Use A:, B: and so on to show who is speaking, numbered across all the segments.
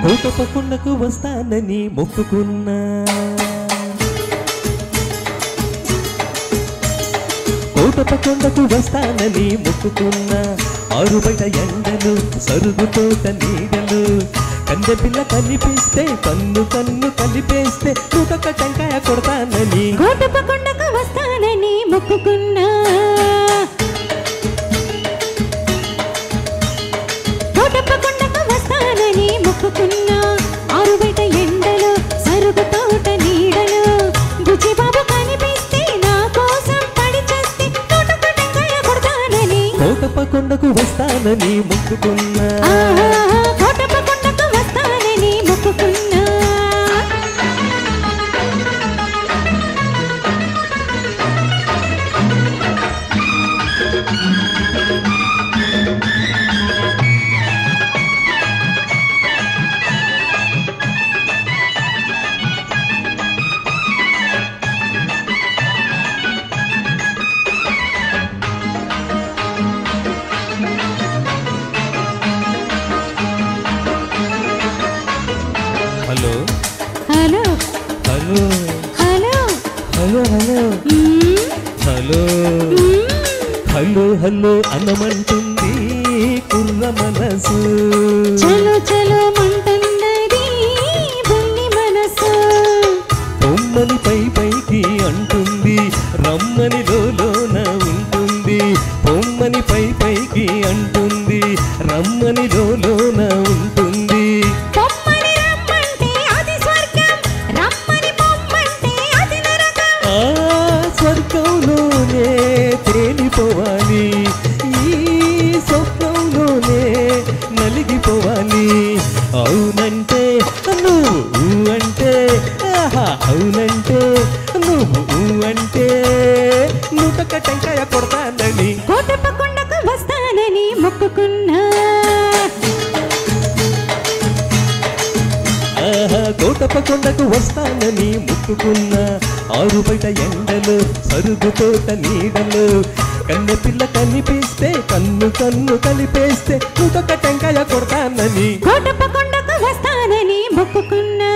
A: కోటపకొండకు వస్తానని మొక్కుకున్నా, కోటపకొండకు వస్తానని మొక్కుకున్నా. ఆరు బయట ఎండలు సరుగు తోట నీడలు, కందె పిల్ల కనిపిస్తే కన్ను కన్ను కలిపేస్తే నూటొక్క టెంకాయ కొడతానని
B: కోటపకొండకు వస్తానని మొక్కుకున్నా, కోటపకొండకు వస్తానని మొక్కుకున్నా. ఆరు బయట ఎండలు సరుగు తోట నీడలు, బుచ్చిబాబు కనిపిస్తే నా కోసం పడి చేస్తే నూటొక్క టెంకాయ కొడతానని
A: కోటపకొండకు వస్తానని మొక్కుకున్నా.
B: కోటపకొండకు వస్తానని మొక్కుకున్నా.
A: Hello
B: hello
A: hello
B: hello
A: hello hello hello hello అనమంటుంది కుర్ర మనసు,
B: చలో చలో మంటున్నది బుల్లి మనసు.
A: బొమ్మని పై పైకి అంటుంది రమ్మని లోన ఉంటుంది, బొమ్మని పై పైకి అంటుంది రమ్మని లోన ఉంటుంది.
B: బొమ్మని రమ్మంటే అది స్వర్గం, రమ్మని బొమ్మంటే అది నరకం.
A: ఆ స్వర్గంలోనే తేలిపోవాలి, ఈ స్వప్నంలోనే నలిగిపోవాలి. అవునంటే నువ్వు అంటే, అవునంటే నువ్వు అంటే నూటొక్క టెంకాయ కొడతానని
B: కోటపకొండకు వస్తానని మొక్కుకున్నా,
A: కోటపకొండకు వస్తానని మొక్కుకున్నా. ఆరు బయట ఎండలు సరుగు తోట నీడలు, కన్నె పిల్ల కనిపిస్తే కన్ను కన్ను కలిపేస్తే నూటొక్క టెంకాయ కొడతానని
B: కోటపకొండకు వస్తానని మొక్కుకున్నా.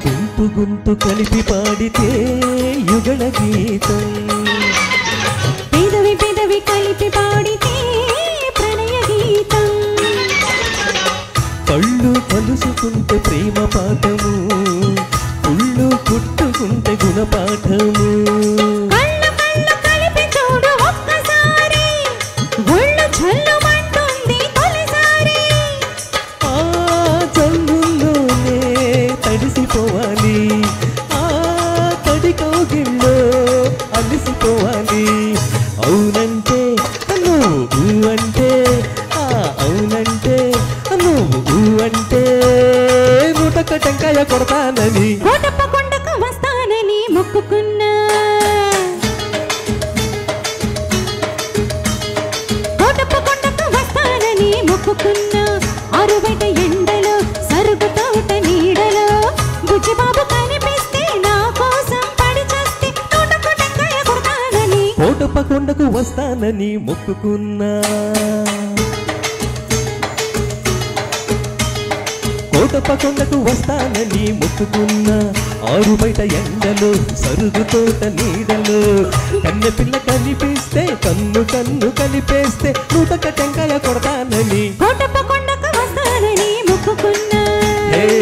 A: గుంపు గుంపు కలిపి పాడితే యుగళ గీతం,
B: పెదవి పెదవి కలిపి పాడితే ప్రణయ గీతం.
A: కళ్ళు కలుసుకుంటే ప్రేమ పాఠము, కుళ్ళు కుట్టుకుంటే గుణపాఠము.
B: కళ్ళు కళ్ళు కలిపి చూడు ఒక్కసారి, ఒళ్ళు చల్లుమంటుంది తొలిసారి.
A: ఆ చల్లుల్లోనే తడిసిపోవాలి, ఆ తడి కౌగిల్లో అలిసిపోవాలి. అవునంటే నువ్వు అంటే, అవునంటే నువ్వు అంటే నూటొక్క టెంకాయ కొడతానని
B: కోటపకొండకు వస్తానని మొక్కుకున్నా, కోటపకొండకు వస్తానని మొక్కుకున్నా. ఆరు బయట ఎండలో సరుగు తోట నీడలో, బుచ్చిబాబు కనిపిస్తే నా కోసం పడి చేస్తే నూటొక్క టెంకాయ కొడతానని
A: కోటపకొండకు వస్తానని మొక్కుకున్నా, కోటపకొండకు వస్తానని మొక్కుకున్నా. ఆరు బయట ఎండలు సరుగు తోట నీడలు, కన్నె పిల్ల కనిపిస్తే కన్ను కన్ను కలిపేస్తే నూటొక్క టెంకాయ కొడతానని
B: కోటపకొండకు వస్తానని మొక్కుకున్నా.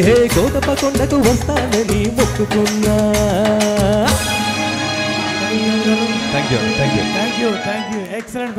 A: హే కోటపకొండకు వస్తానని మొక్కుకున్నా. Thank you.
C: Thank you. Excellent.